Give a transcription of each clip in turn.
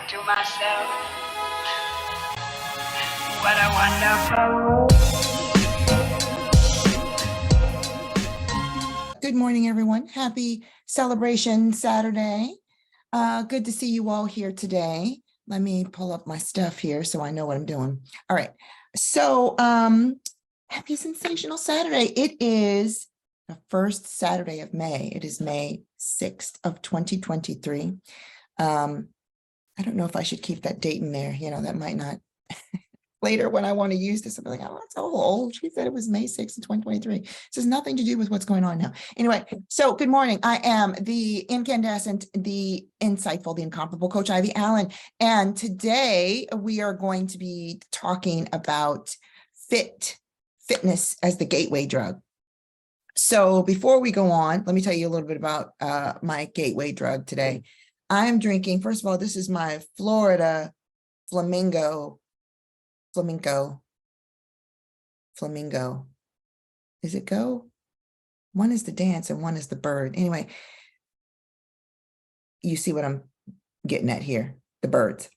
to myself, what a wonderful world. Good morning, everyone. Happy Celebration Saturday. Good to see you all here today. Let me pull up my stuff here so I know what I'm doing. All right. So happy Sensational Saturday. It is the first Saturday of May. It is May 6th of 2023. I don't know if I should keep that date in there. You know, that might not later when I want to use this, I'll be like, oh, that's so old. She said it was May 6th of 2023. This has nothing to do with what's going on now. Anyway, so good morning. I am the incandescent, the insightful, the incomparable Coach Ivy Allen. And today we are going to be talking about fitness as the gateway drug. So before we go on, let me tell you a little bit about my gateway drug today. I'm drinking, first of all, this is my Florida Flamingo. Is it go? One is the dance and one is the bird. Anyway, you see what I'm getting at here, the birds.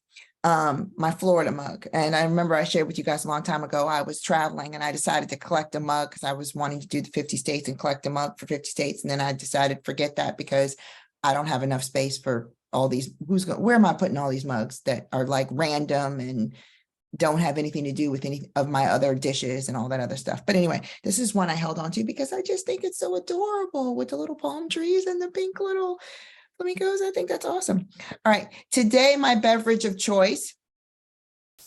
My Florida mug. And I remember I shared with you guys a long time ago, I was traveling and I decided to collect a mug because I was wanting to do the 50 states and collect a mug for 50 states. And then I decided forget that because I don't have enough space for all these. Where am I putting all these mugs that are like random and don't have anything to do with any of my other dishes and all that other stuff. But anyway, this is one I held on to because I just think it's so adorable with the little palm trees and the pink little flamingos. I think that's awesome. All right. Today, my beverage of choice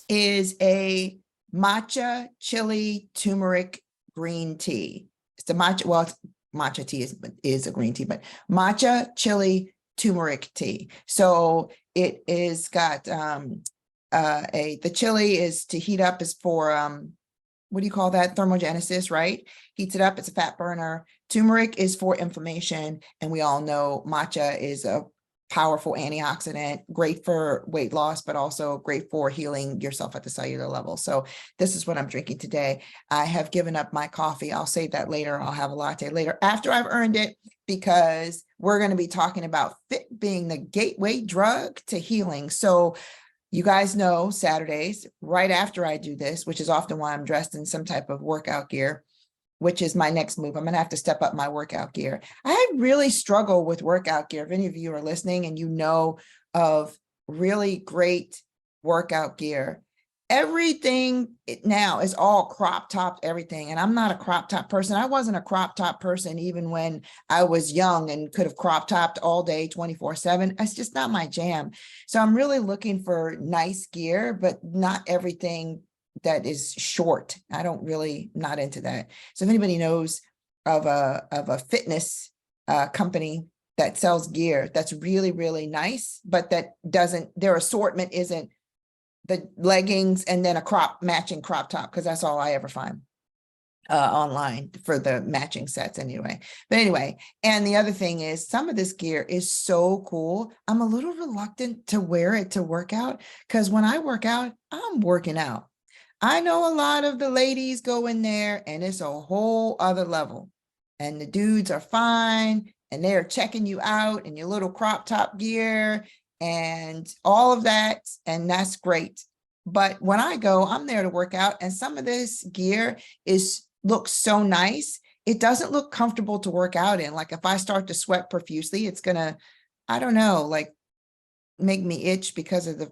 is a matcha chili turmeric green tea. It's the matcha, well, matcha tea is a green tea, but matcha chili turmeric tea. So it is got the chili is to heat up, is for what do you call that? Thermogenesis, right? Heats it up, it's a fat burner. Turmeric is for inflammation, and we all know matcha is a powerful antioxidant, great for weight loss, but also great for healing yourself at the cellular level. So this is what I'm drinking today. I have given up my coffee. I'll save that later. I'll have a latte later after I've earned it, because we're going to be talking about fit being the gateway drug to healing. So you guys know Saturdays, right after I do this, which is often why I'm dressed in some type of workout gear, which is my next move. I'm going to have to step up my workout gear. I really struggle with workout gear. If any of you are listening and you know of really great workout gear, everything now is all crop topped, everything. And I'm not a crop top person. I wasn't a crop top person even when I was young and could have crop topped all day 24/7. It's just not my jam. So I'm really looking for nice gear, but not everything that is short. I don't really, not into that. So if anybody knows of a fitness company that sells gear that's really, really nice, but that doesn't, their assortment isn't the leggings and then a matching crop top, because that's all I ever find online for the matching sets anyway. But anyway, and the other thing is some of this gear is so cool. I'm a little reluctant to wear it to work out, because when I work out, I'm working out. I know a lot of the ladies go in there and it's a whole other level, and the dudes are fine and they're checking you out in your little crop top gear and all of that, and that's great. But when I go, I'm there to work out, and some of this gear looks so nice, it doesn't look comfortable to work out in. Like if I start to sweat profusely, it's gonna, I don't know, like make me itch because of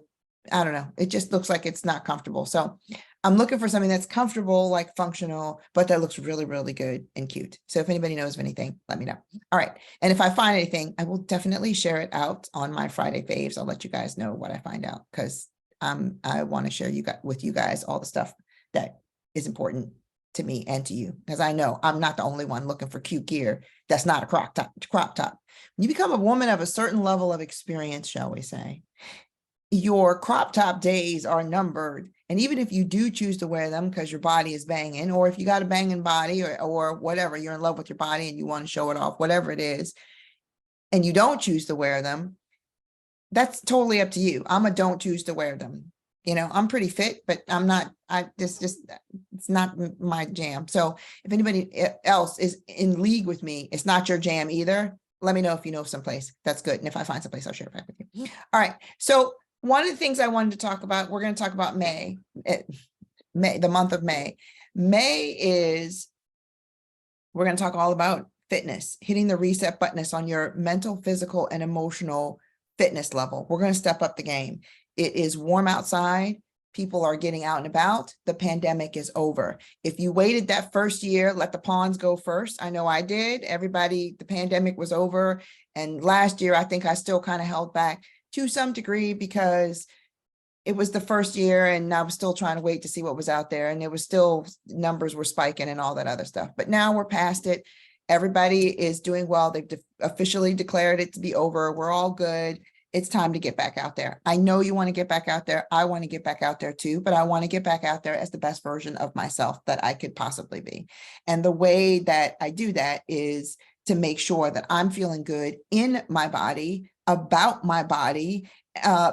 I don't know, it just looks like it's not comfortable. So I'm looking for something that's comfortable, like functional, but that looks really, really good and cute. So if anybody knows of anything, let me know. All right. And if I find anything, I will definitely share it out on my Friday faves. I'll let you guys know what I find out, because I want to share with you guys all the stuff that is important to me and to you, because I know I'm not the only one looking for cute gear that's not a crop top. When you become a woman of a certain level of experience, shall we say, your crop top days are numbered. And even if you do choose to wear them because your body is banging, or if you got a banging body, or whatever, you're in love with your body and you want to show it off, whatever it is, and you don't choose to wear them, that's totally up to you. I'm a don't choose to wear them. You know, I'm pretty fit, but I'm not, it's not my jam. So if anybody else is in league with me, it's not your jam either. Let me know if you know someplace that's good. And if I find someplace, I'll share it back with you. All right. So one of the things I wanted to talk about, we're going to talk about May, the month of May. May is, we're going to talk all about fitness, hitting the reset button on your mental, physical, and emotional fitness level. We're going to step up the game. It is warm outside. People are getting out and about. The pandemic is over. If you waited that first year, let the pawns go first. I know I did. Everybody, the pandemic was over. And last year, I think I still kind of held back to some degree because it was the first year and I was still trying to wait to see what was out there. And it was still, numbers were spiking and all that other stuff. But now we're past it. Everybody is doing well. They've officially declared it to be over. We're all good. It's time to get back out there. I know you want to get back out there. I want to get back out there too, but I want to get back out there as the best version of myself that I could possibly be. And the way that I do that is to make sure that I'm feeling good in my body, about my body,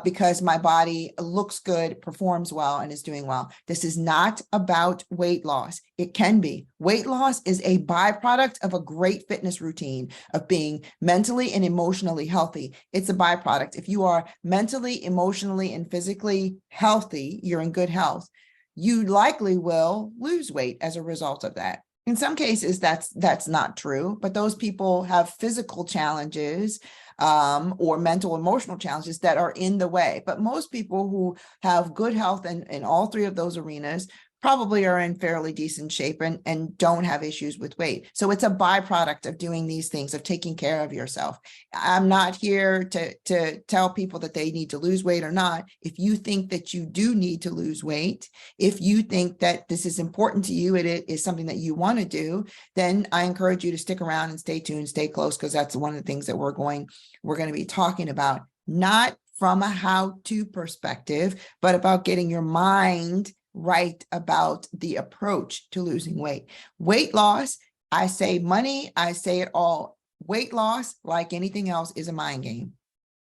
because my body looks good, performs well, and is doing well. This is not about weight loss. It can be. Weight loss is a byproduct of a great fitness routine, of being mentally and emotionally healthy. It's a byproduct. If you are mentally, emotionally, and physically healthy, you're in good health, you likely will lose weight as a result of that. In some cases, that's not true, but those people have physical challenges or mental, emotional challenges that are in the way. But most people who have good health in all three of those arenas probably are in fairly decent shape and don't have issues with weight. So it's a byproduct of doing these things, of taking care of yourself. I'm not here to tell people that they need to lose weight or not. If you think that you do need to lose weight, if you think that this is important to you, it is something that you want to do, then I encourage you to stick around and stay tuned, stay close, because that's one of the things that we're going to be talking about, not from a how-to perspective, but about getting your mind right about the approach to losing weight. Weight loss, I say money, I say it all. Weight loss, like anything else, is a mind game.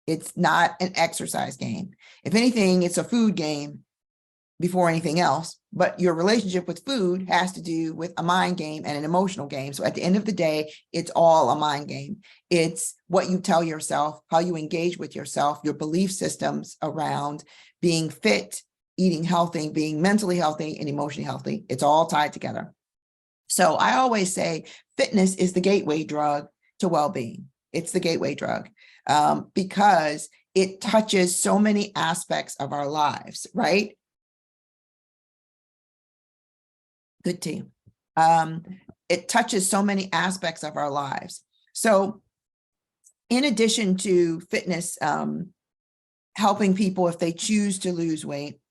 It's not an exercise game. If anything, it's a food game before anything else, but your relationship with food has to do with a mind game and an emotional game. So at the end of the day, it's all a mind game. It's what you tell yourself, how you engage with yourself, your belief systems around being fit, eating healthy, being mentally healthy, and emotionally healthy. It's all tied together. So I always say fitness is the gateway drug to well-being. It's the gateway drug because it touches so many aspects of our lives, right? Good team. It touches so many aspects of our lives. So in addition to fitness helping people if they choose to lose weight,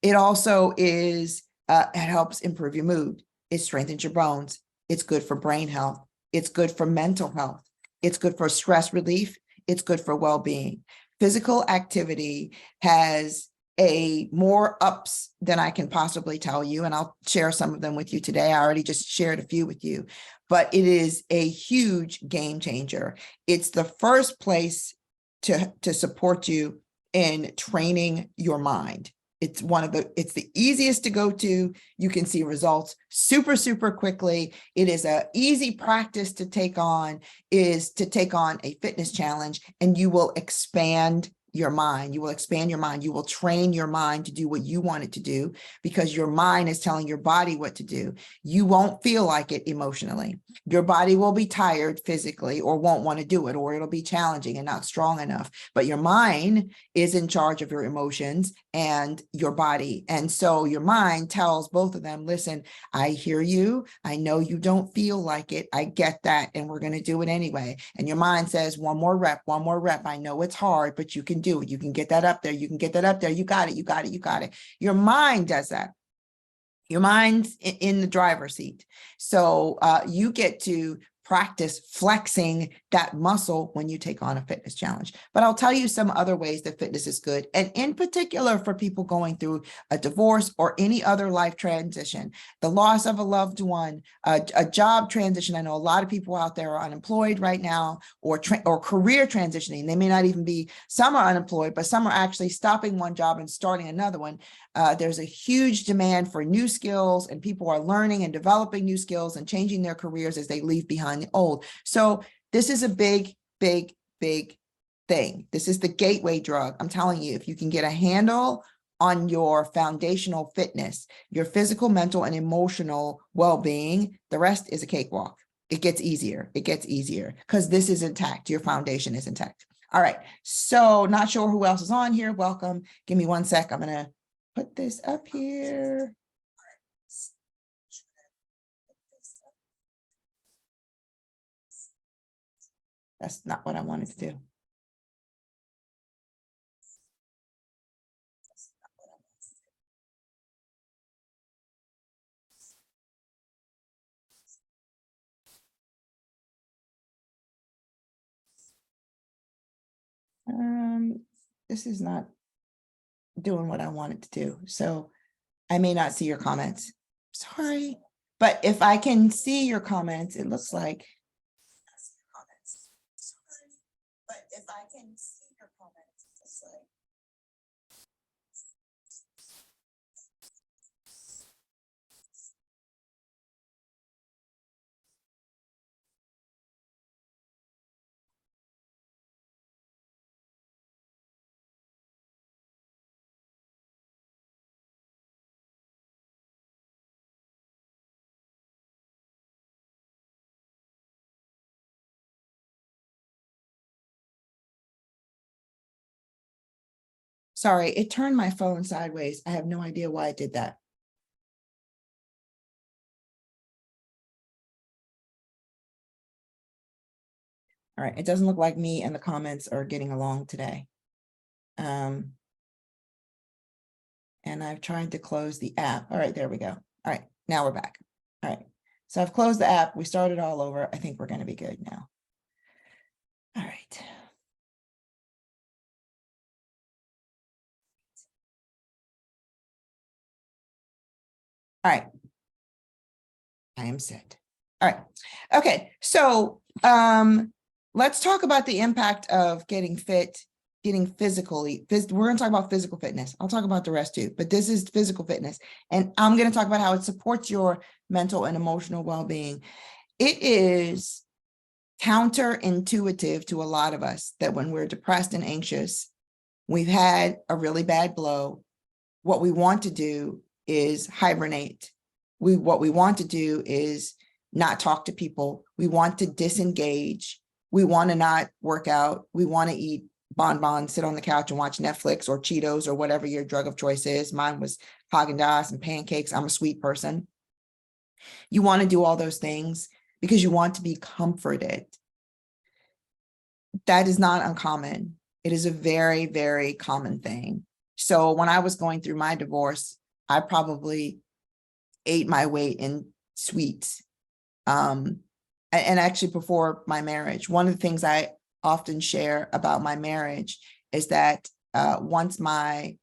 it also is, it helps improve your mood. It strengthens your bones. It's good for brain health. It's good for mental health. It's good for stress relief. It's good for well-being. Physical activity has more ups than I can possibly tell you, and I'll share some of them with you today. I already just shared a few with you, but it is a huge game changer. It's the first place to support you in training your mind. It's it's the easiest to go to. You can see results super quickly. It is an easy practice to take on, is to take on a fitness challenge, and you will expand your mind. You will expand your mind. You will train your mind to do what you want it to do because your mind is telling your body what to do. You won't feel like it emotionally. Your body will be tired physically or won't want to do it, or it'll be challenging and not strong enough. But your mind is in charge of your emotions and your body. And so your mind tells both of them, listen, I hear you. I know you don't feel like it. I get that. And we're going to do it anyway. And your mind says, one more rep. I know it's hard, but you can do it. You can get that up there. You can get that up there. You got it. Your mind does that. Your mind's in the driver's seat. So you get to practice flexing that muscle when you take on a fitness challenge. But I'll tell you some other ways that fitness is good. And in particular for people going through a divorce or any other life transition, the loss of a loved one, a job transition. I know a lot of people out there are unemployed right now, or career transitioning. They may not even be, some are unemployed, but some are actually stopping one job and starting another one. There's a huge demand for new skills, and people are learning and developing new skills and changing their careers as they leave behind the old. So this is a big thing. This is the gateway drug. I'm telling you, if you can get a handle on your foundational fitness, your physical, mental, and emotional well-being, the rest is a cakewalk. It gets easier. It gets easier because this is intact. Your foundation is intact. All right. So not sure who else is on here. Welcome. Give me 1 sec. I'm going to put this up here. That's not what I wanted to do. This is not doing what I wanted to do. So I may not see your comments. Sorry. But if I can see your comments, it looks like. But if I can see your comments, it looks like. Sorry, it turned my phone sideways. I have no idea why it did that. All right, it doesn't look like me and the comments are getting along today. And I've tried to close the app. All right, there we go. All right, now we're back. All right, so I've closed the app. We started all over. I think we're going to be good now. All right. All right. I am set. All right. Okay. So let's talk about the impact of getting fit, getting physically. We're going to talk about physical fitness. I'll talk about the rest too, but this is physical fitness. And I'm going to talk about how it supports your mental and emotional well-being. It is counterintuitive to a lot of us that when we're depressed and anxious, we've had a really bad blow. What we want to do is hibernate. What we want to do is not talk to people. We want to disengage. We want to not work out. We want to eat bonbons, sit on the couch and watch Netflix or Cheetos or whatever your drug of choice is. Mine was Haagen-Dazs and pancakes. I'm a sweet person. You want to do all those things because you want to be comforted. That is not uncommon. It is a very, very common thing. So when I was going through my divorce, I probably ate my weight in sweets. And actually before my marriage, one of the things I often share about my marriage is that once my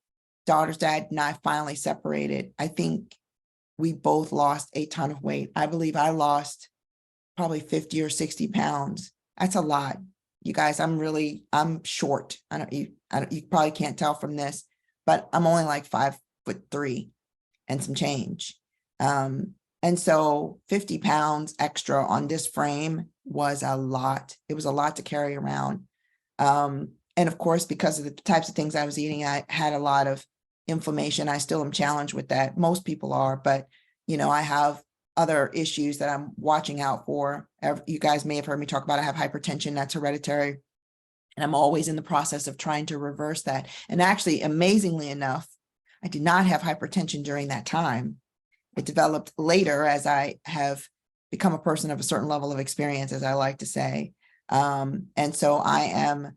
daughter's dad and I finally separated, I think we both lost a ton of weight. I believe I lost probably 50 or 60 pounds. That's a lot. You guys, I'm short. You probably can't tell from this, but I'm only like 5'3" and some change. And so 50 pounds extra on this frame was a lot. It was a lot to carry around. And of course, because of the types of things I was eating, I had a lot of inflammation. I still am challenged with that. Most people are, but you know, I have other issues that I'm watching out for. You guys may have heard me talk about, I have hypertension, that's hereditary. And I'm always in the process of trying to reverse that. And actually, amazingly enough, I did not have hypertension during that time. It developed later as I have become a person of a certain level of experience, as I like to say. And so I am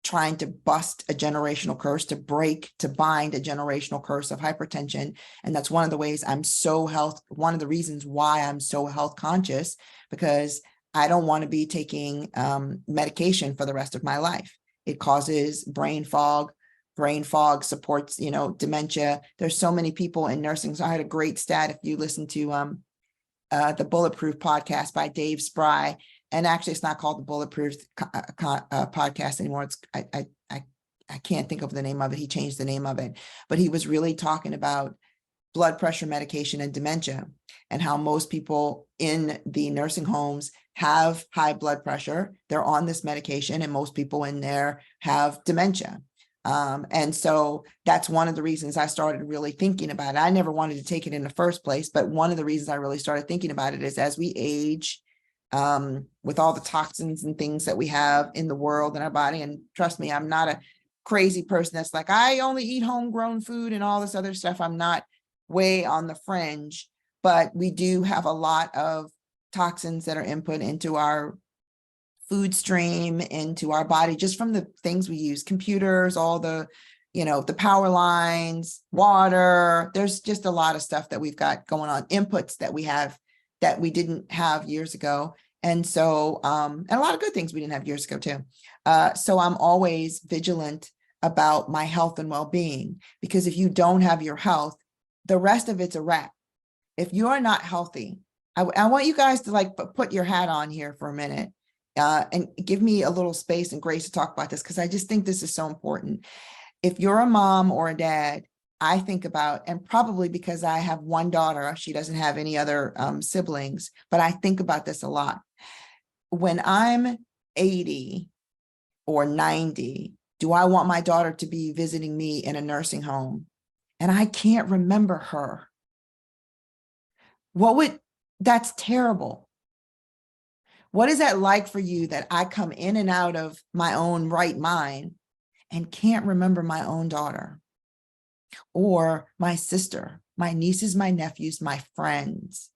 trying to bust a generational curse, to bind a generational curse of hypertension. And that's one of the ways one of the reasons why I'm so health conscious, because I don't want to be taking medication for the rest of my life. It causes brain fog. Brain fog supports, dementia. There's so many people in nursing. So I had a great stat. If you listen to the Bulletproof podcast by Dave Spry, and actually it's not called the Bulletproof podcast anymore. It's I can't think of the name of it. He changed the name of it, but he was really talking about blood pressure medication and dementia, and how most people in the nursing homes have high blood pressure. They're on this medication, and most people in there have dementia. And so that's one of the reasons I started really thinking about it. I never wanted to take it in the first place, but one of the reasons I really started thinking about it is as we age, with all the toxins and things that we have in the world and our body. And trust me, I'm not a crazy person that's like, I only eat homegrown food and all this other stuff. I'm not way on the fringe, but we do have a lot of toxins that are input into our food stream, into our body, just from the things we use, computers, all the, the power lines, water. There's just a lot of stuff that we've got going on, inputs that we have that we didn't have years ago. And so, and a lot of good things we didn't have years ago too. So I'm always vigilant about my health and well-being, because if you don't have your health, the rest of it's a wrap. If you're not healthy, I want you guys to like put your hat on here for a minute, and give me a little space and grace to talk about this, because I just think this is so important. If you're a mom or a dad, I think about, and probably because I have one daughter, she doesn't have any other siblings, but I think about this a lot. When I'm 80 or 90, do I want my daughter to be visiting me in a nursing home and I can't remember her? That's terrible. What is that like for you, that I come in and out of my own right mind and can't remember my own daughter or my sister, my nieces, my nephews, my friends,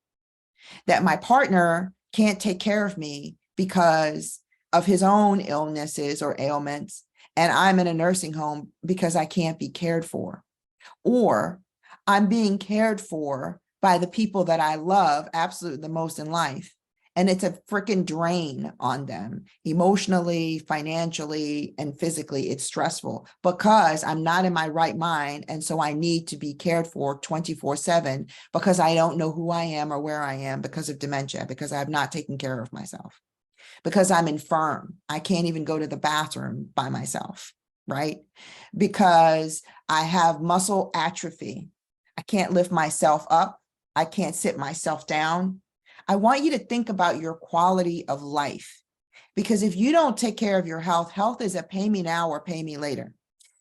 that my partner can't take care of me because of his own illnesses or ailments, and I'm in a nursing home because I can't be cared for, or I'm being cared for by the people that I love absolutely the most in life, and it's a freaking drain on them emotionally, financially, and physically. It's stressful because I'm not in my right mind. And so I need to be cared for 24/7 because I don't know who I am or where I am because of dementia, because I have not taken care of myself, because I'm infirm. I can't even go to the bathroom by myself, right? Because I have muscle atrophy. I can't lift myself up. I can't sit myself down. I want you to think about your quality of life, because if you don't take care of your health, health is a pay me now or pay me later.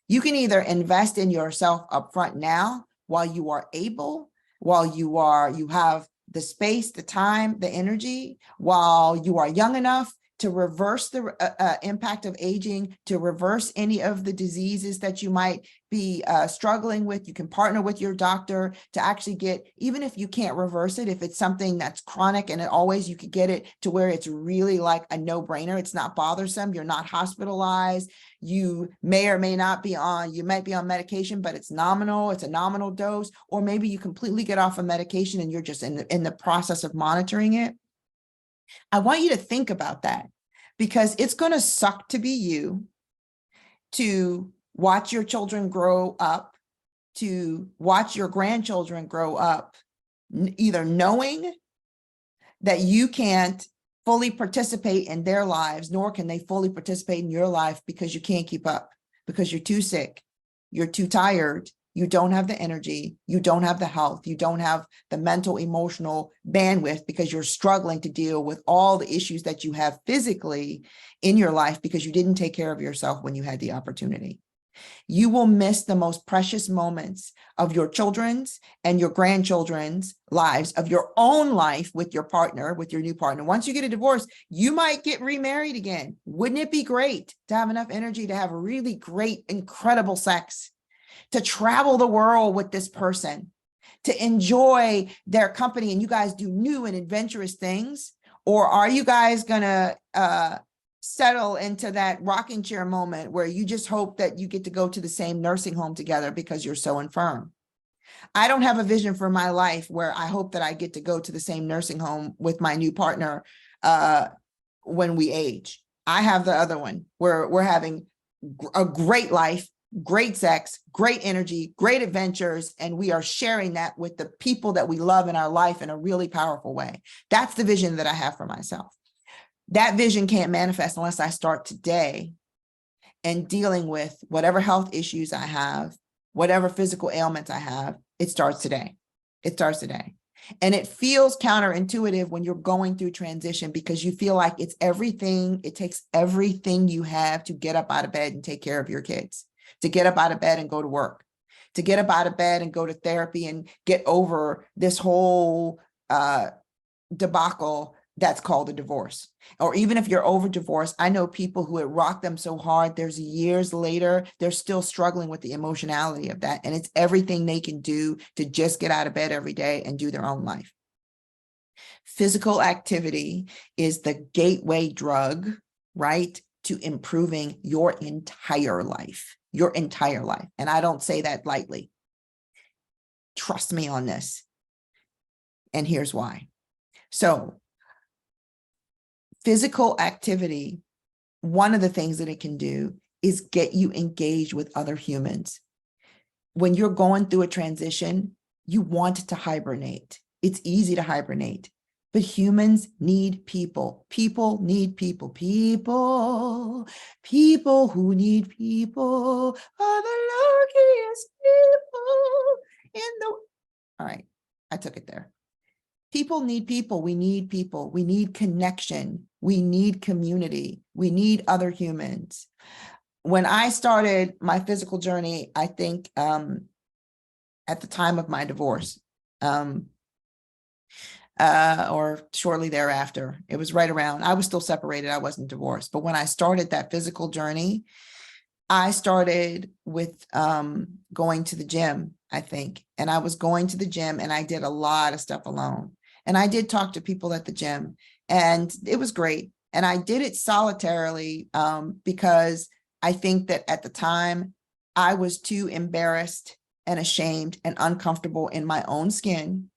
You can either invest in yourself upfront now while you are able, while you have the space, the time, the energy, while you are young enough to reverse the impact of aging, to reverse any of the diseases that you might be struggling with. You can partner with your doctor to actually get, even if you can't reverse it, if it's something that's chronic and you could get it to where it's really like a no-brainer. It's not bothersome. You're not hospitalized. You may or may not be you might be on medication, but it's nominal. It's a nominal dose, or maybe you completely get off of medication and you're just in the process of monitoring it. I want you to think about that, because it's going to suck to be you, to watch your children grow up, to watch your grandchildren grow up, either knowing that you can't fully participate in their lives, nor can they fully participate in your life because you can't keep up, because you're too sick, you're too tired, you don't have the energy, you don't have the health, you don't have the mental, emotional bandwidth, because you're struggling to deal with all the issues that you have physically in your life because you didn't take care of yourself when you had the opportunity. You will miss the most precious moments of your children's and your grandchildren's lives, of your own life with your partner, with your new partner. Once you get a divorce, you might get remarried again. Wouldn't it be great to have enough energy to have really great, incredible sex, to travel the world with this person, to enjoy their company, and you guys do new and adventurous things? Or are you guys gonna settle into that rocking chair moment where you just hope that you get to go to the same nursing home together because you're so infirm? I don't have a vision for my life where I hope that I get to go to the same nursing home with my new partner when we age. I have the other one where we're having a great life, great sex, great energy, great adventures, and we are sharing that with the people that we love in our life in a really powerful way. That's the vision that I have for myself. That vision can't manifest unless I start today and dealing with whatever health issues I have, whatever physical ailments I have. It starts today. It starts today. And it feels counterintuitive when you're going through transition because you feel like it's everything. It takes everything you have to get up out of bed and take care of your kids, to get up out of bed and go to work, to get up out of bed and go to therapy and get over this whole debacle that's called a divorce. Or even if you're over divorce, I know people who it rocked them so hard, there's years later, they're still struggling with the emotionality of that. And it's everything they can do to just get out of bed every day and do their own life. Physical activity is the gateway drug, right, to improving your entire life, And I don't say that lightly. Trust me on this. And here's why. So physical activity, one of the things that it can do is get you engaged with other humans. When you're going through a transition, you want to hibernate. It's easy to hibernate, but humans need people. People need people. People who need people are the luckiest people in the... All right, I took it there. People need people. We need people. We need connection. We need community. We need other humans. When I started my physical journey, I think at the time of my divorce, or shortly thereafter, it was right around, I was still separated. I wasn't divorced. But when I started that physical journey, I started with going to the gym, I think. And I was going to the gym and I did a lot of stuff alone. And I did talk to people at the gym and it was great. And I did it solitarily because I think that at the time I was too embarrassed and ashamed and uncomfortable in my own skin,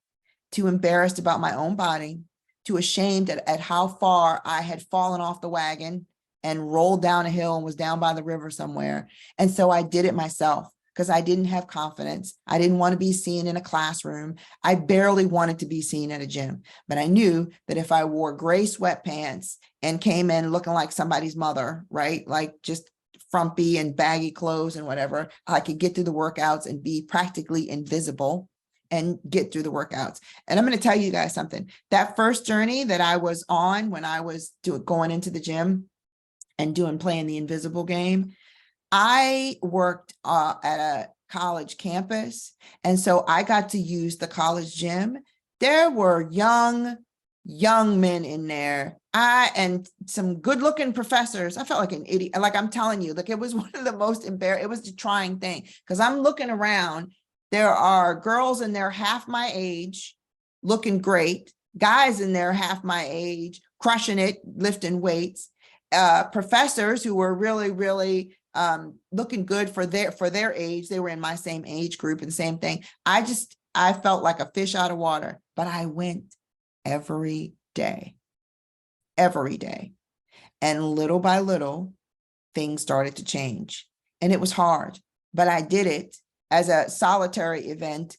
too embarrassed about my own body, too ashamed at how far I had fallen off the wagon and rolled down a hill and was down by the river somewhere. And so I did it myself because I didn't have confidence. I didn't want to be seen in a classroom. I barely wanted to be seen at a gym, but I knew that if I wore gray sweatpants and came in looking like somebody's mother, right? Like just frumpy and baggy clothes and whatever, I could get through the workouts and be practically invisible and get through the workouts. And I'm going to tell you guys something. That first journey that I was on when I was going into the gym and playing the invisible game, I worked at a college campus. And so I got to use the college gym. There were young men in there. And some good looking professors. I felt like an idiot. Like I'm telling you, like it was one of the most embarrassing. It was a trying thing because I'm looking around. There are girls in there half my age, looking great. Guys in there half my age, crushing it, lifting weights. Professors who were really looking good for their age. They were in my same age group and same thing. I felt like a fish out of water, but I went every day. And little by little, things started to change. And it was hard, but I did it as a solitary event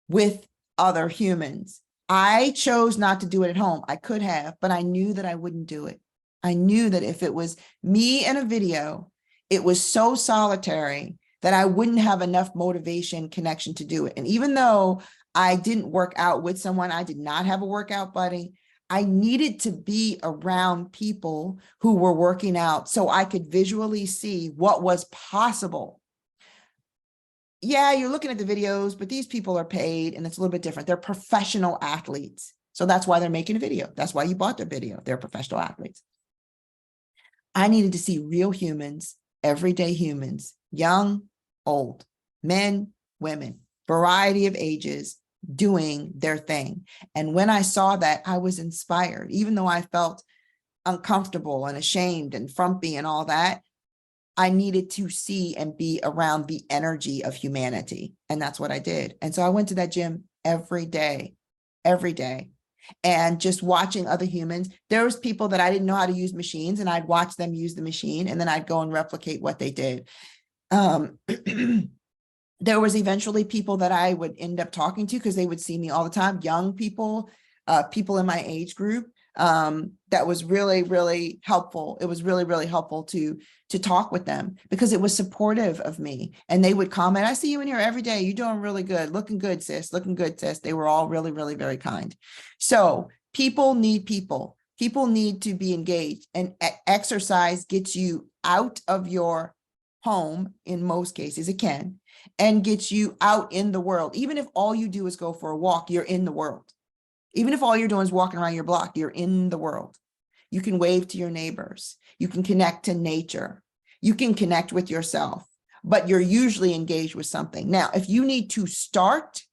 with other humans. I chose not to do it at home. I could have, but I knew that I wouldn't do it. I knew that if it was me and a video, it was so solitary that I wouldn't have enough motivation, connection to do it. And even though I didn't work out with someone, I did not have a workout buddy, I needed to be around people who were working out so I could visually see what was possible. Yeah, you're looking at the videos, but these people are paid and it's a little bit different. They're professional athletes. So that's why they're making a video. That's why you bought their video. They're professional athletes. I needed to see real humans, everyday humans, young, old, men, women, variety of ages, doing their thing. And when I saw that, I was inspired, even though I felt uncomfortable and ashamed and frumpy and all that. I needed to see and be around the energy of humanity. And that's what I did. And so I went to that gym every day. And just watching other humans. There was people that I didn't know how to use machines and I'd watch them use the machine and then I'd go and replicate what they did. There was eventually people that I would end up talking to because they would see me all the time, young people, people in my age group. that was really, really helpful. It was really, really helpful to talk with them because it was supportive of me. And they would comment, I see you in here every day. You're doing really good. Looking good, sis. Looking good, sis. They were all really, really, very kind. So people need people. People need to be engaged, and exercise gets you out of your home. In most cases, it can, and gets you out in the world. Even if all you do is go for a walk, you're in the world. Even if all you're doing is walking around your block, you're in the world. You can wave to your neighbors. You can connect to nature. You can connect with yourself, but you're usually engaged with something. Now, if you need to start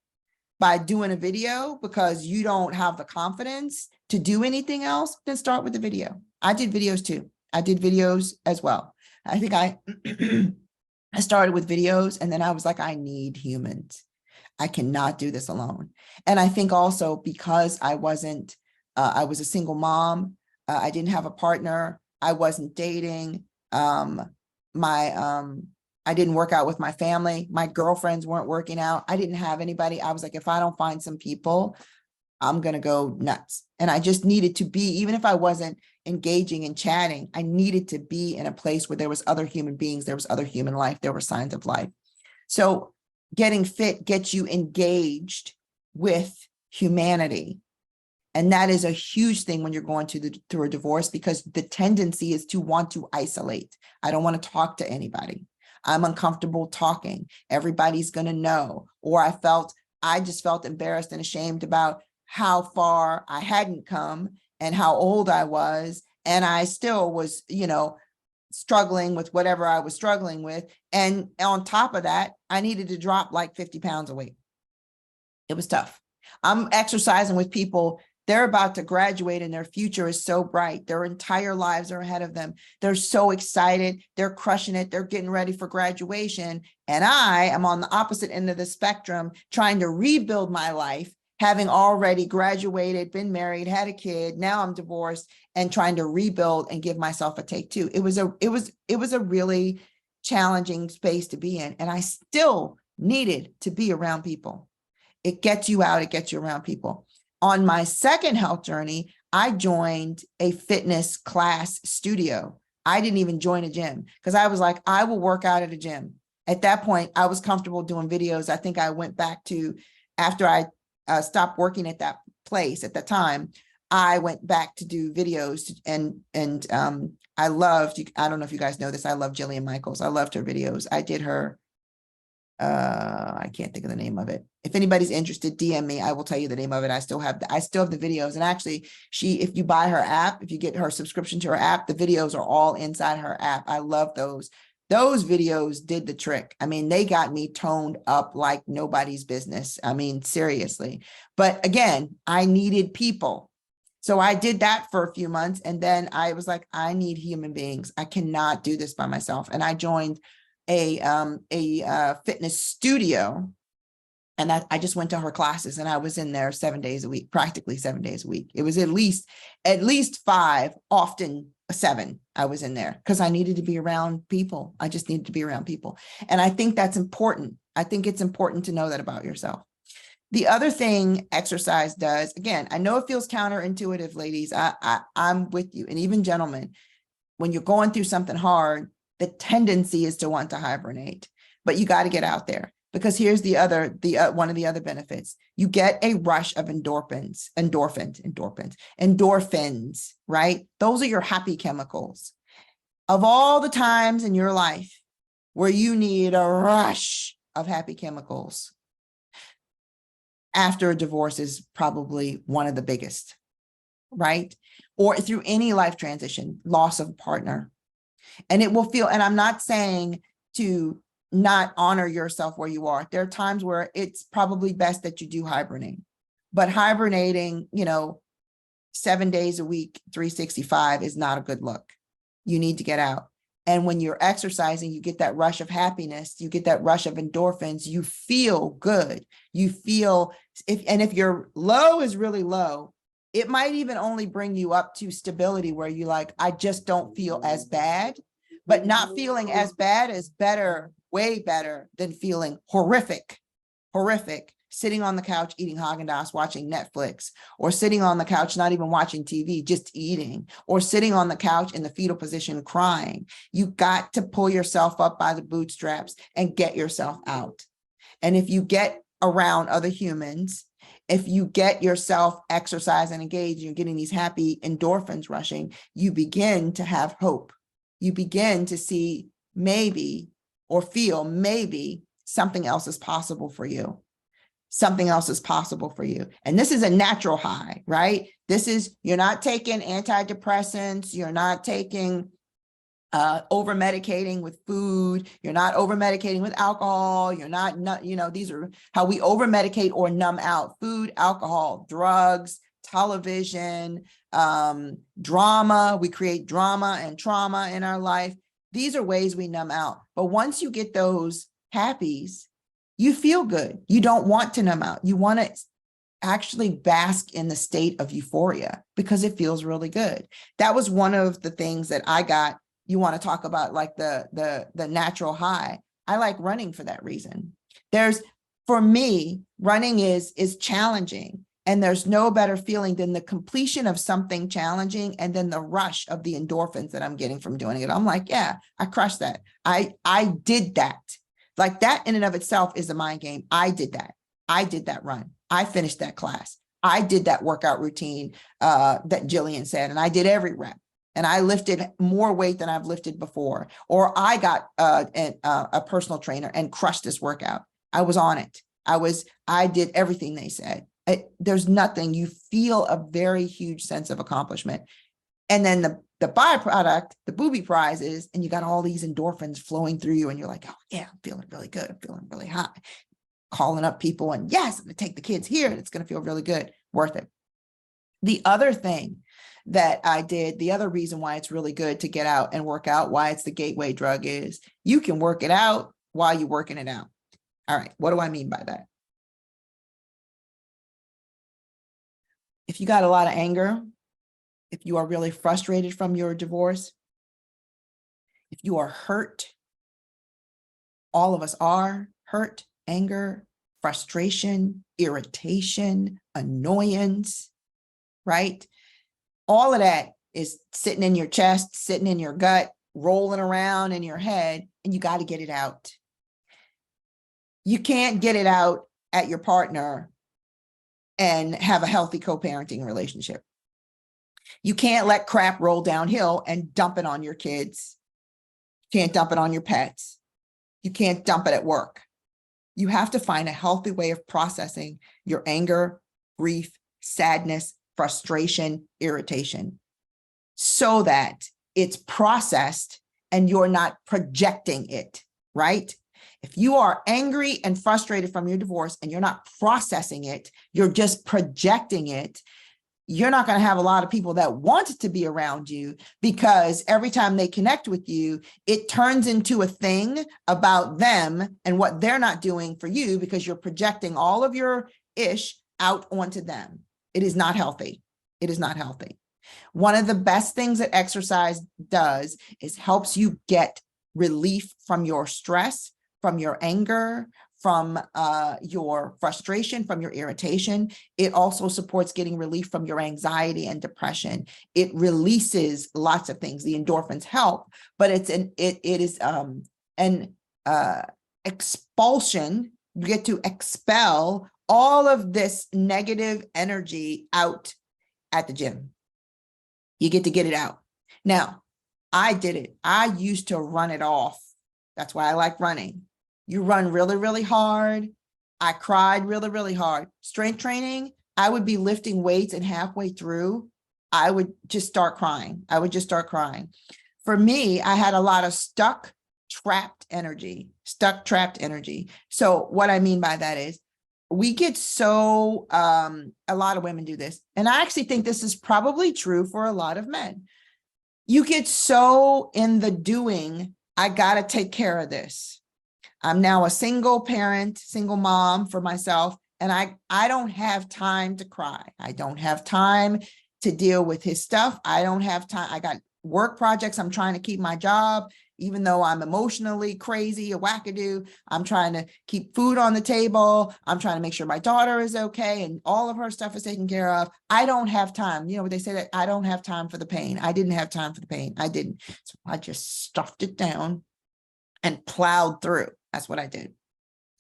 by doing a video because you don't have the confidence to do anything else, then start with the video. I did videos too. I did videos as well. I think I started with videos, and then I was like, I need humans. I cannot do this alone. And I think also because I was a single mom, I didn't have a partner, I wasn't dating, I didn't work out with my family, my girlfriends weren't working out, I didn't have anybody. I was like, if I don't find some people, I'm going to go nuts. And I just needed to be, even if I wasn't engaging and chatting, I needed to be in a place where there was other human beings, there was other human life, there were signs of life. So getting fit gets you engaged with humanity. And that is a huge thing when you're going through a divorce, because the tendency is to want to isolate. I don't want to talk to anybody. I'm uncomfortable talking. Everybody's going to know. Or I just felt embarrassed and ashamed about how far I hadn't come and how old I was. And I still was, struggling with whatever I was struggling with. And on top of that, I needed to drop like 50 pounds of weight. It was tough. I'm exercising with people. They're about to graduate and their future is so bright. Their entire lives are ahead of them. They're so excited. They're crushing it. They're getting ready for graduation. And I am on the opposite end of the spectrum, trying to rebuild my life, having already graduated, been married, had a kid. Now I'm divorced and trying to rebuild and give myself a take two. It was a really challenging space to be in. And I still needed to be around people. It gets you out. It gets you around people. On my second health journey, I joined a fitness class studio. I didn't even join a gym because I was like, I will work out at a gym. At that point, I was comfortable doing videos. I think I went back to, after I stopped working at that place at the time, I went back to do videos, and I loved, I don't know if you guys know this, I love Jillian Michaels. I loved her videos. I did her, I can't think of the name of it. If anybody's interested, DM me. I will tell you the name of it. I still have the videos. And actually, if you buy her app, if you get her subscription to her app, the videos are all inside her app. I love those. Those videos did the trick. I mean, they got me toned up like nobody's business. I mean, seriously. But again, I needed people. So I did that for a few months. And then I was like, I need human beings. I cannot do this by myself. And I joined a fitness studio, and I just went to her classes, and I was in there 7 days a week, practically 7 days a week. It was at least 5, often 7. I was in there because I needed to be around people. I just needed to be around people. And I think that's important. I think it's important to know that about yourself. The other thing exercise does, again, I know it feels counterintuitive, ladies. I'm with you. And even gentlemen, when you're going through something hard, the tendency is to want to hibernate, but you got to get out there, because here's one of the other benefits. You get a rush of endorphins, right? Those are your happy chemicals. Of all the times in your life where you need a rush of happy chemicals, after a divorce is probably one of the biggest, right? Or through any life transition, loss of a partner. And it will feel, and I'm not saying to not honor yourself where you are. There are times where it's probably best that you do hibernate, but hibernating, 7 days a week, 365 is not a good look. You need to get out. And when you're exercising, you get that rush of happiness, you get that rush of endorphins, you feel good. You feel, if your low is really low, it might even only bring you up to stability where you like, I just don't feel as bad, but not feeling as bad is better, way better than feeling horrific. sitting on the couch eating Haagen-Dazs, watching Netflix, or sitting on the couch not even watching TV, just eating, or sitting on the couch in the fetal position crying. You got to pull yourself up by the bootstraps and get yourself out. And if you get around other humans, if you get yourself exercise and engaged, you're getting these happy endorphins rushing, you begin to have hope. You begin to see maybe, or feel maybe, something else is possible for you. Something else is possible for you. And this is a natural high, right? This is, you're not taking antidepressants, you're not taking over medicating with food, you're not over medicating with alcohol, you're not, these are how we over medicate or numb out: food, alcohol, drugs, television, drama. We create drama and trauma in our life. These are ways we numb out. But once you get those happies, you feel good. You don't want to numb out. You want to actually bask in the state of euphoria because it feels really good. That was one of the things that I got. You want to talk about like the natural high. I like running for that reason. For me, running is challenging. And there's no better feeling than the completion of something challenging and then the rush of the endorphins that I'm getting from doing it. I'm like, yeah, I crushed that. I did that. Like that in and of itself is a mind game. I did that. I did that run. I finished that class. I did that workout routine that Jillian said, and I did every rep. And I lifted more weight than I've lifted before. Or I got a personal trainer and crushed this workout. I was on it. I did everything they said. There's nothing, you feel a very huge sense of accomplishment. And then the byproduct, the booby prize is, and you got all these endorphins flowing through you and you're like, oh yeah, I'm feeling really good. I'm feeling really high. Calling up people and yes, I'm gonna take the kids here and it's gonna feel really good, worth it. The other thing that I did, the other reason why it's really good to get out and work out, why it's the gateway drug, is you can work it out while you're working it out. All right, what do I mean by that? If you got a lot of anger, if you are really frustrated from your divorce, if you are hurt, all of us are hurt, anger, frustration, irritation, annoyance, right? All of that is sitting in your chest, sitting in your gut, rolling around in your head, and you got to get it out. You can't get it out at your partner and have a healthy co-parenting relationship. You can't let crap roll downhill and dump it on your kids. You can't dump it on your pets. You can't dump it at work. You have to find a healthy way of processing your anger, grief, sadness, frustration, irritation, so that it's processed and you're not projecting it, right? If you are angry and frustrated from your divorce and you're not processing it, you're just projecting it, you're not going to have a lot of people that want to be around you, because every time they connect with you, it turns into a thing about them and what they're not doing for you, because you're projecting all of your ish out onto them. It is not healthy. It is not healthy. One of the best things that exercise does is helps you get relief from your stress, from your anger, from your frustration, from your irritation. It also supports getting relief from your anxiety and depression. It releases lots of things. The endorphins help, but it is an expulsion. You get to expel all of this negative energy out at the gym. You get to get it out. Now, I did it. I used to run it off. That's why I like running. You run really, really hard. I cried really, really hard. Strength training, I would be lifting weights and halfway through, I would just start crying. I would just start crying. For me, I had a lot of stuck, trapped energy. So what I mean by that is we get so, a lot of women do this. And I actually think this is probably true for a lot of men. You get so in the doing, I got to take care of this. I'm now a single parent, single mom for myself, and I don't have time to cry. I don't have time to deal with his stuff. I don't have time. I got work projects. I'm trying to keep my job. Even though I'm emotionally crazy, a wackadoo, I'm trying to keep food on the table. I'm trying to make sure my daughter is okay and all of her stuff is taken care of. I don't have time. You know what they say, that I don't have time for the pain. I didn't have time for the pain. I didn't. So I just stuffed it down and plowed through. That's what I did.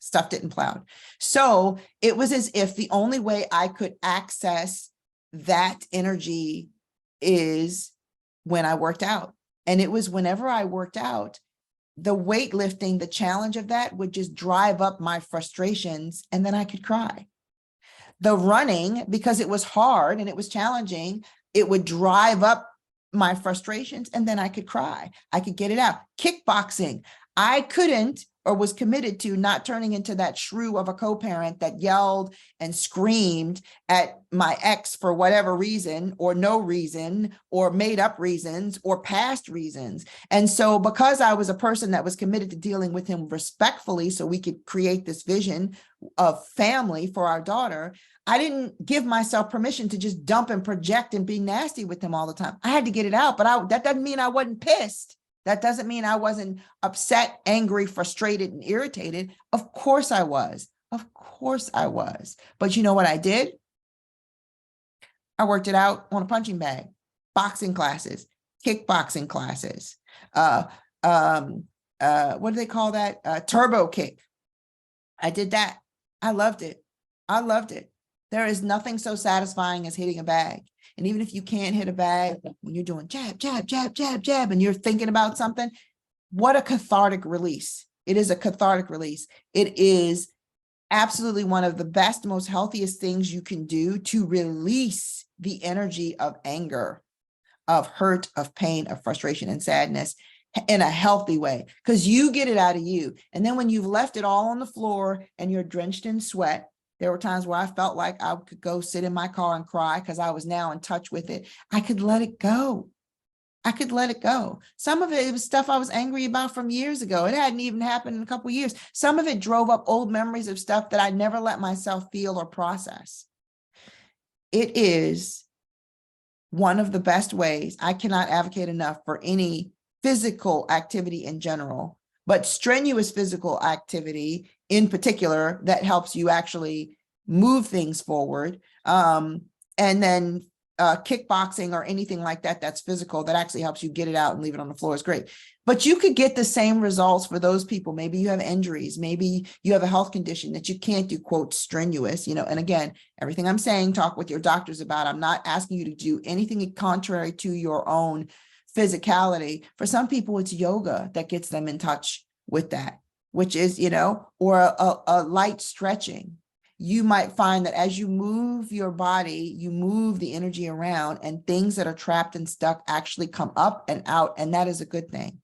Stuffed it and plowed. So it was as if the only way I could access that energy is when I worked out. And it was whenever I worked out, the weightlifting, the challenge of that would just drive up my frustrations, and then I could cry. The running, because it was hard and it was challenging, it would drive up my frustrations, and then I could cry. I could get it out. Kickboxing, I couldn't, or was committed to not turning into that shrew of a co-parent that yelled and screamed at my ex for whatever reason, or no reason, or made up reasons, or past reasons. And so because I was a person that was committed to dealing with him respectfully so we could create this vision of family for our daughter, I didn't give myself permission to just dump and project and be nasty with him all the time. I had to get it out, but that doesn't mean I wasn't pissed. That doesn't mean I wasn't upset, angry, frustrated, and irritated. Of course I was. Of course I was. But you know what I did? I worked it out on a punching bag, boxing classes, kickboxing classes. What do they call that? Turbo kick. I did that. I loved it. I loved it. There is nothing so satisfying as hitting a bag. And even if you can't hit a bag, when you're doing jab, jab, jab, jab, jab, and you're thinking about something, what a cathartic release. It is a cathartic release. It is absolutely one of the best, most healthiest things you can do to release the energy of anger, of hurt, of pain, of frustration and sadness in a healthy way, because you get it out of you. And then when you've left it all on the floor and you're drenched in sweat, there were times where I felt like I could go sit in my car and cry because I was now in touch with it. I could let it go. I could let it go. Some of it was stuff I was angry about from years ago. It hadn't even happened in a couple of years. Some of it drove up old memories of stuff that I never let myself feel or process. It is one of the best ways. I cannot advocate enough for any physical activity in general, but strenuous physical activity in particular that helps you actually move things forward. And then kickboxing or anything like that that's physical that actually helps you get it out and leave it on the floor is great. But you could get the same results for those people. Maybe you have injuries, maybe you have a health condition that you can't do, quote, strenuous, you know. And again, everything I'm saying, talk with your doctors about. I'm not asking you to do anything contrary to your own physicality. For some people, it's yoga that gets them in touch with that, which is, you know, or a light stretching. You might find that as you move your body, you move the energy around, and things that are trapped and stuck actually come up and out. And that is a good thing.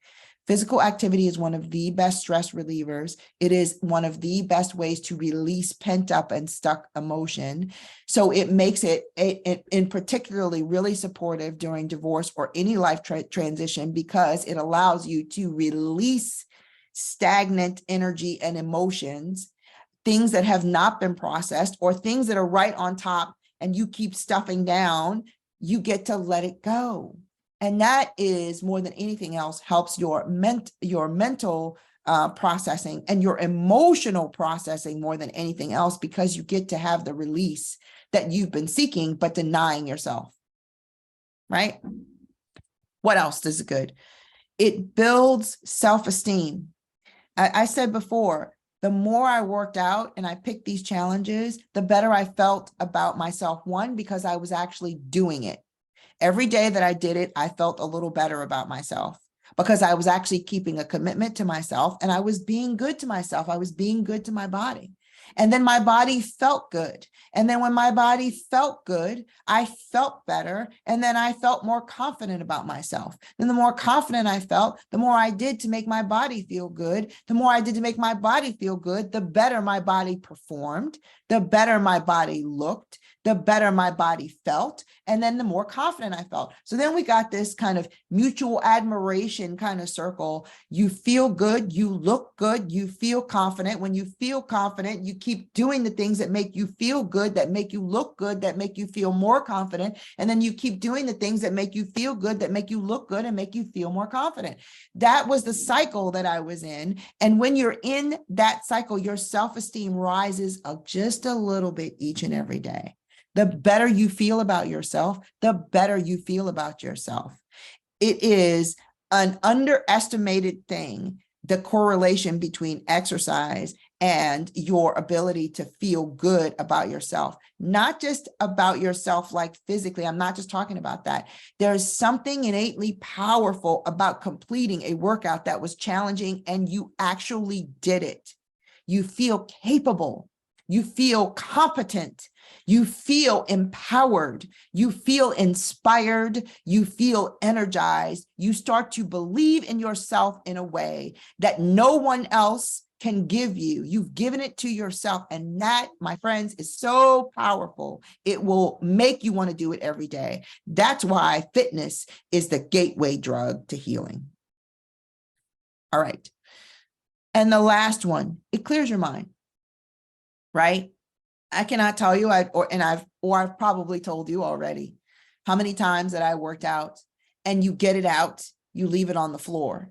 Physical activity is one of the best stress relievers. It is one of the best ways to release pent up and stuck emotion. So it makes it in particularly really supportive during divorce or any life transition, because it allows you to release stagnant energy and emotions, things that have not been processed or things that are right on top and you keep stuffing down. You get to let it go. And that is, more than anything else, helps your mental processing and your emotional processing more than anything else, because you get to have the release that you've been seeking but denying yourself, right? What else does it good? It builds self-esteem. I said before, the more I worked out and I picked these challenges, the better I felt about myself. One, because I was actually doing it. Every day that I did it, I felt a little better about myself, because I was actually keeping a commitment to myself and I was being good to myself. I was being good to my body. And then my body felt good. And then when my body felt good, I felt better. And then I felt more confident about myself. Then the more confident I felt, the more I did to make my body feel good. The more I did to make my body feel good, the better my body performed, the better my body looked, the better my body felt, and then the more confident I felt. So then we got this kind of mutual admiration kind of circle. You feel good, you look good, you feel confident. When you feel confident, you keep doing the things that make you feel good, that make you look good, that make you feel more confident. And then you keep doing the things that make you feel good, that make you look good and make you feel more confident. That was the cycle that I was in. And when you're in that cycle, your self-esteem rises just a little bit each and every day. The better you feel about yourself, the better you feel about yourself. It is an underestimated thing, the correlation between exercise and your ability to feel good about yourself, not just about yourself like physically. I'm not just talking about that. There's something innately powerful about completing a workout that was challenging and you actually did it. You feel capable. You feel competent. You feel empowered. You feel inspired. You feel energized. You start to believe in yourself in a way that no one else can give you. You've given it to yourself. And that, my friends, is so powerful. It will make you want to do it every day. That's why fitness is the gateway drug to healing. All right. And the last one, it clears your mind, right? I cannot tell you, I've probably told you already how many times that I worked out and you get it out, you leave it on the floor.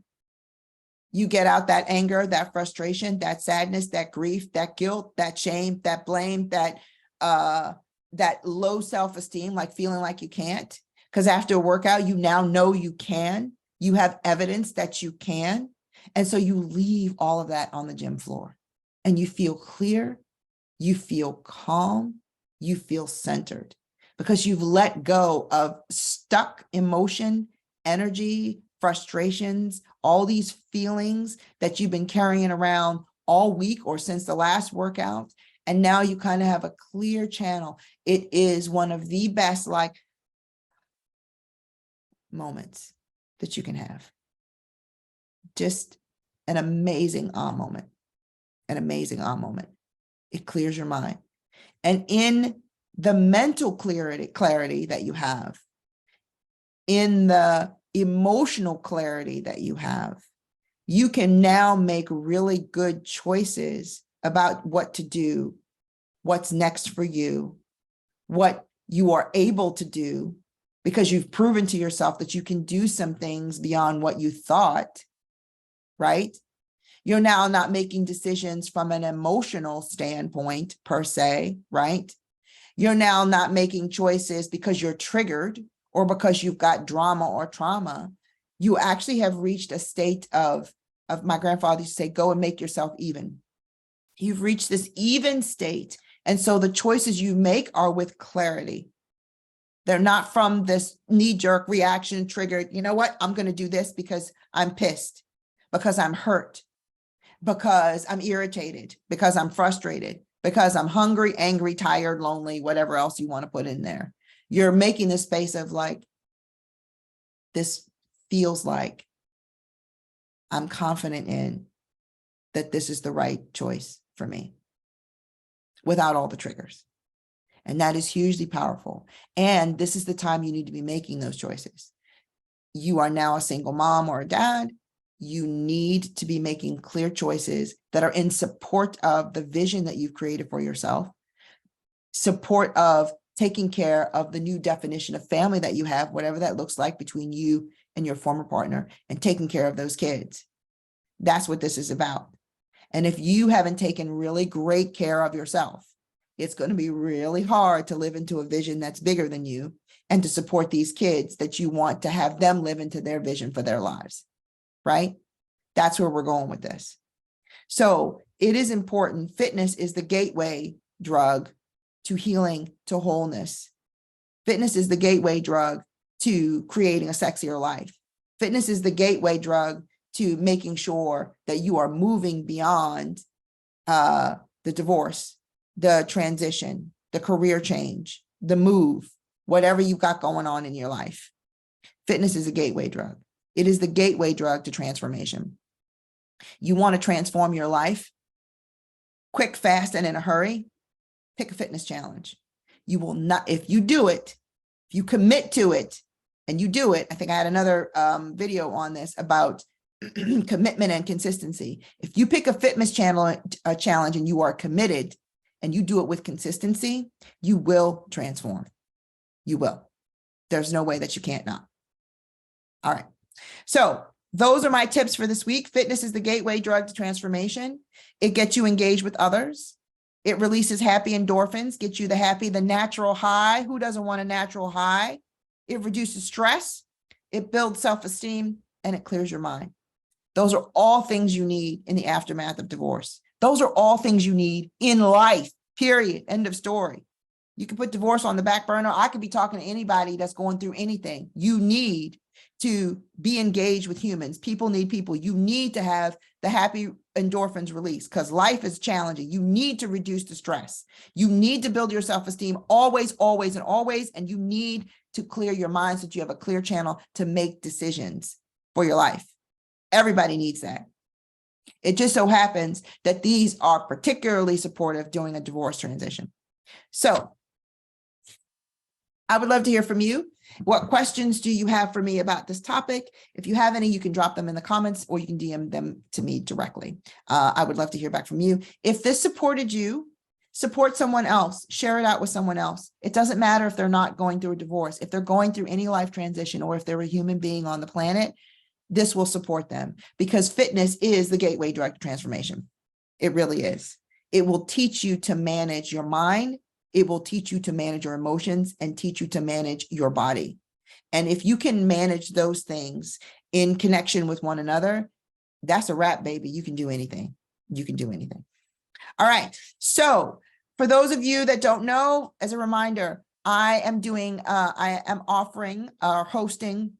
You get out that anger, that frustration, that sadness, that grief, that guilt, that shame, that blame, that low self-esteem, like feeling like you can't. Because after a workout, you now know you can. You have evidence that you can. And so you leave all of that on the gym floor and you feel clear. You feel calm, you feel centered because you've let go of stuck emotion, energy, frustrations, all these feelings that you've been carrying around all week or since the last workout. And now you kind of have a clear channel. It is one of the best moments that you can have. Just an amazing moment, an amazing moment. It clears your mind. And in the mental clarity that you have, in the emotional clarity that you have, you can now make really good choices about what to do, what's next for you, what you are able to do, because you've proven to yourself that you can do some things beyond what you thought, right? You're now not making decisions from an emotional standpoint per se, right? You're now not making choices because you're triggered or because you've got drama or trauma. You actually have reached a state of my grandfather used to say, go and make yourself even. You've reached this even state. And so the choices you make are with clarity. They're not from this knee-jerk reaction triggered, you know what, I'm going to do this because I'm pissed, because I'm hurt, because I'm irritated, because I'm frustrated, because I'm hungry, angry, tired, lonely, whatever else you want to put in there. You're making this space of like, this feels like I'm confident in that this is the right choice for me without all the triggers. And that is hugely powerful. And this is the time you need to be making those choices. You are now a single mom or a dad. You need to be making clear choices that are in support of the vision that you've created for yourself, support of taking care of the new definition of family that you have, whatever that looks like between you and your former partner, and taking care of those kids. That's what this is about. And if you haven't taken really great care of yourself, it's going to be really hard to live into a vision that's bigger than you and to support these kids that you want to have them live into their vision for their lives. Right? That's where we're going with this. So it is important. Fitness is the gateway drug to healing, to wholeness. Fitness is the gateway drug to creating a sexier life. Fitness is the gateway drug to making sure that you are moving beyond the divorce, the transition, the career change, the move, whatever you've got going on in your life. Fitness is a gateway drug. It is the gateway drug to transformation. You want to transform your life quick, fast, and in a hurry? Pick a fitness challenge. You will not, if you do it, if you commit to it and you do it, I think I had another video on this about Commitment and consistency. If you pick a fitness challenge and you are committed and you do it with consistency, you will transform. You will. There's no way that you can't not. All right. So those are my tips for this week. Fitness is the gateway drug to transformation. It gets you engaged with others. It releases happy endorphins, gets you the natural high. Who doesn't want a natural high? It reduces stress. It builds self-esteem, and it clears your mind. Those are all things you need in the aftermath of divorce. Those are all things you need in life, period, end of story. You can put divorce on the back burner. I could be talking to anybody that's going through anything. You need to be engaged with humans. People need people. You need to have the happy endorphins release because life is challenging. You need to reduce the stress. You need to build your self-esteem always, always, and always. And you need to clear your mind so that you have a clear channel to make decisions for your life. Everybody needs that. It just so happens that these are particularly supportive during a divorce transition. So I would love to hear from you. What questions do you have for me about this topic? If you have any, you can drop them in the comments or you can DM them to me directly. I would love to hear back from you. If this supported you, support someone else, share it out with someone else. It doesn't matter if they're not going through a divorce, if they're going through any life transition, or if they're a human being on the planet, this will support them because fitness is the gateway drug to transformation. It really is. It will teach you to manage your mind. It will teach you to manage your emotions and teach you to manage your body. And if you can manage those things in connection with one another, that's a wrap, baby. You can do anything. You can do anything. All right. So for those of you that don't know, as a reminder, I am offering or hosting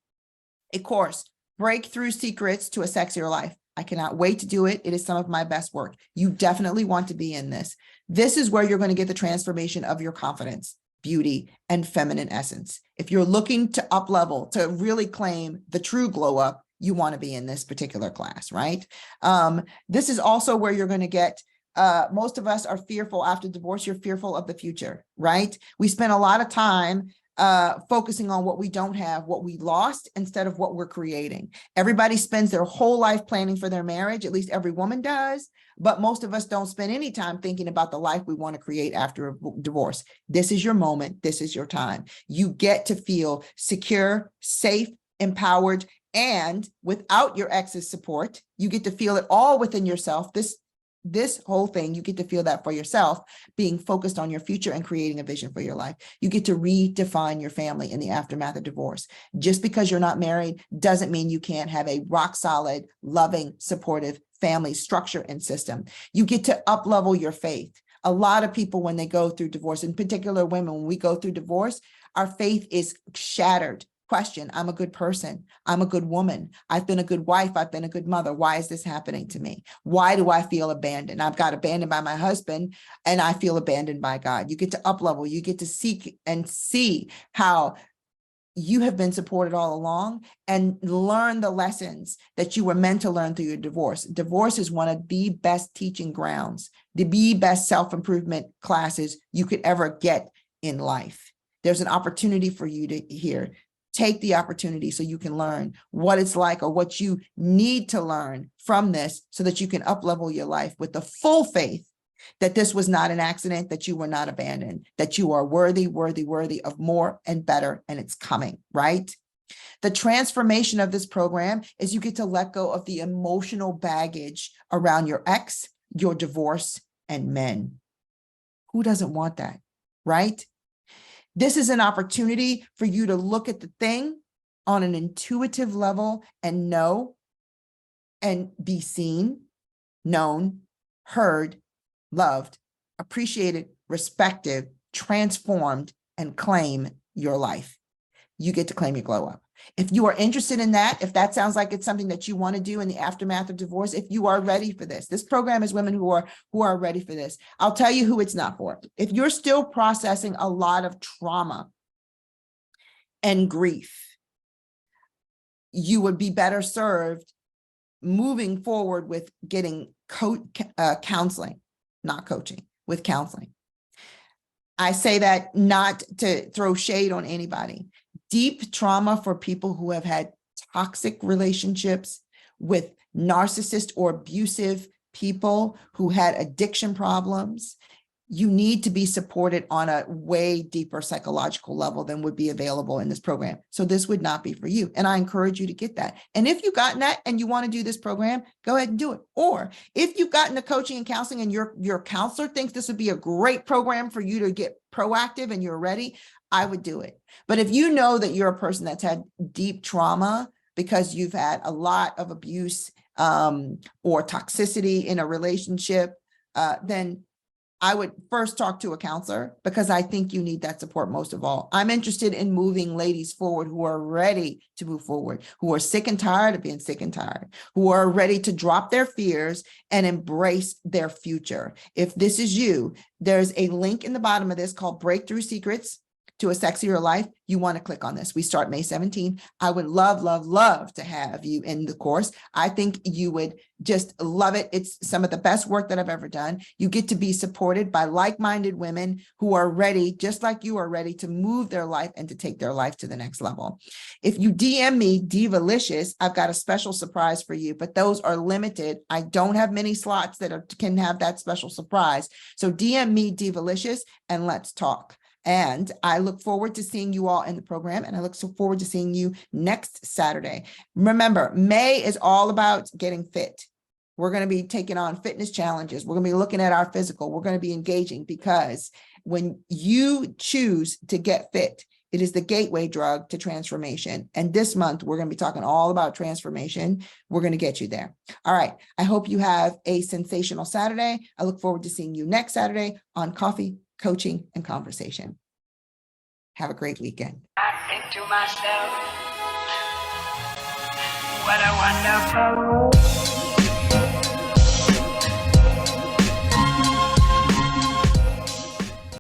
a course, Breakthrough Secrets to a Sexier Life. I cannot wait to do it. It is some of my best work. You definitely want to be in this. This is where you're going to get the transformation of your confidence, beauty, and feminine essence. If you're looking to up level, to really claim the true glow up, you want to be in this particular class, right? This is also where you're going to get most of us are fearful after divorce. You're fearful of the future, right? We spend a lot of time focusing on what we don't have, what we lost, instead of what we're creating. Everybody spends their whole life planning for their marriage, at least every woman does, but most of us don't spend any time thinking about the life we want to create after a divorce. This is your moment. This is your time. You get to feel secure, safe, empowered, and without your ex's support, you get to feel it all within yourself. This whole thing, you get to feel that for yourself, being focused on your future and creating a vision for your life. You get to redefine your family in the aftermath of divorce. Just because you're not married doesn't mean you can't have a rock solid, loving, supportive family structure and system. You get to up-level your faith. A lot of people, when they go through divorce, in particular women, when we go through divorce, our faith is shattered. Question, I'm a good person. I'm a good woman. I've been a good wife. I've been a good mother. Why is this happening to me? Why do I feel abandoned? I've got abandoned by my husband and I feel abandoned by God. You get to up level. You get to seek and see how you have been supported all along and learn the lessons that you were meant to learn through your divorce. Divorce is one of the best teaching grounds, the best self-improvement classes you could ever get in life. There's an opportunity for you to hear. Take the opportunity so you can learn what it's like or what you need to learn from this so that you can up-level your life with the full faith that this was not an accident, that you were not abandoned, that you are worthy, worthy, worthy of more and better, and it's coming, right? The transformation of this program is you get to let go of the emotional baggage around your ex, your divorce, and men. Who doesn't want that, right? This is an opportunity for you to look at the thing on an intuitive level and know and be seen, known, heard, loved, appreciated, respected, transformed, and claim your life. You get to claim your glow up. If you are interested in that, if that sounds like it's something that you want to do in the aftermath of divorce, if you are ready for this program is women who are ready for this. I'll tell you who it's not for. If you're still processing a lot of trauma and grief, you would be better served moving forward with getting counseling, not coaching, with counseling. I say that not to throw shade on anybody. Deep trauma for people who have had toxic relationships with narcissist or abusive people who had addiction problems, you need to be supported on a way deeper psychological level than would be available in this program. So this would not be for you. And I encourage you to get that. And if you've gotten that and you want to do this program, go ahead and do it. Or if you've gotten the coaching and counseling and your counselor thinks this would be a great program for you to get proactive and you're ready, I would do it. But if you know that you're a person that's had deep trauma because you've had a lot of abuse or toxicity in a relationship, then I would first talk to a counselor, because I think you need that support most of all. I'm interested in moving ladies forward who are ready to move forward, who are sick and tired of being sick and tired, who are ready to drop their fears and embrace their future. If this is you, there's a link in the bottom of this called Breakthrough Secrets to a Sexier Life. You want to click on this. We start May 17th. I would love, love, love to have you in the course. I think you would just love it. It's some of the best work that I've ever done. You get to be supported by like-minded women who are ready, just like you are ready, to move their life and to take their life to the next level. If you DM me Divalicious, I've got a special surprise for you, but those are limited. I don't have many slots that can have that special surprise. So DM me Divalicious and let's talk. And I look forward to seeing you all in the program, and I look so forward to seeing you next Saturday. Remember, May is all about getting fit. We're going to be taking on fitness challenges. We're going to be looking at our physical. We're going to be engaging, because when you choose to get fit, it is the gateway drug to transformation. And this month, we're going to be talking all about transformation. We're going to get you there. All right. I hope you have a sensational Saturday. I look forward to seeing you next Saturday on Coffee, Coaching, and Conversation. Have a great weekend. I think to myself, what a wonderful world.